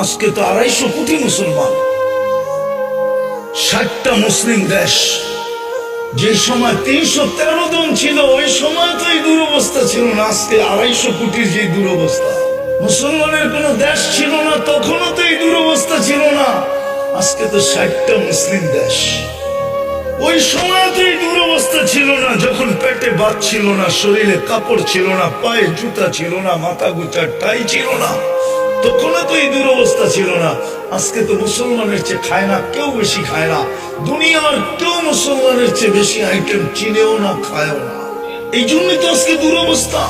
আজকে তো 250 কোটি মুসলমান, 60টা মুসলিম দেশ। যে সময় 313 জন ছিল ওই সময় তো এই দুরবস্থা ছিল না। আজকে 250 কোটির যে দুরবস্থা, মুসলমানের কোন দেশ ছিল না তখনও তো এই দুরবস্থা ছিল না। আজকে তো 60টা মুসলিম দেশ। ওই সময় তো এই দুরবস্থা ছিল না, যখন পেটে ভাত ছিল না, শরীরে কাপড় ছিল না, পায়ে জুতা ছিল না, মাথা গোছার টাই ছিল না, তখনও তো এই দুরবস্থা ছিল না। আজকে তো মুসলমানের চেয়ে খায় না কেউ, বেশি খায় না। দুনিয়ার কেউ মুসলমানের চেয়ে বেশি আইটেম চিনেও না, খায়ও না। এই জন্যই তো আজকে দুরবস্থা।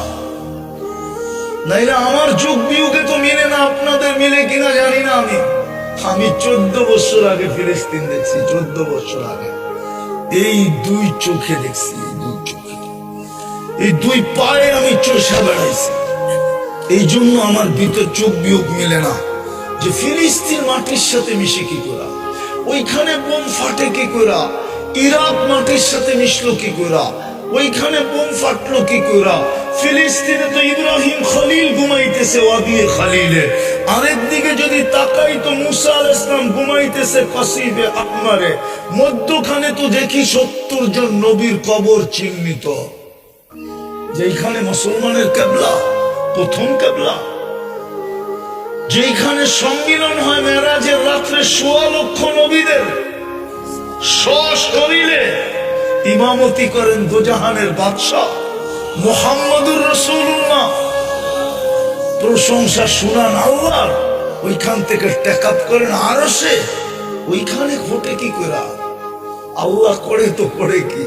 নাইলে আমার যোগ বিয়োগে তো মিলে না, আপনাদের মিলে কিনা জানি না। আমি 14 বছর আগে ফিলিস্তিন দেখছি, 14 বছর আগে। এই 2 চোখে দেখছি, এই 2 পায়ে আমি চষা বেড়াইছি। এই জন্য আমার ভিতর চোখ বিয়োগ মিলে না যে ফিলিস্তিন মাটির সাথে মিশে কি করা, ওইখানে বোম ফাটে কি করা, ইরাক মাটির সাথে মিশলো কি করা, ওইখানে বোম ফাটলো কি করা। ফিলিস্তিনে তো ইব্রাহিম খলিল ঘুমাইতেছে ওয়াদিয়ে খালিলে, আরেকদিকে যদি তাকাই তো মুসা আলাইহিস সালাম ঘুমাইতেছে কাসিবে আকমারে। মধ্যখানে তো দেখি 70 জন নবীর কবর চিহ্নিত। যেখানে মুসলমানের কিবলা, প্রথম কিবলা, যেখানে সম্মিলন হয় মেরাজের রাত্রে 1.25 লক্ষ নবীদের, সশরীরে ইমামতি করেন দুজাহানের বাদশাহ মুহাম্মদুর রাসূলুল্লাহ। প্রশংসা শুনান আল্লাহর, ওইখান থেকে টেকআপ করেন আরশে। ওইখানে ঘটে কি করা, আল্লাহ করে তো করে কি।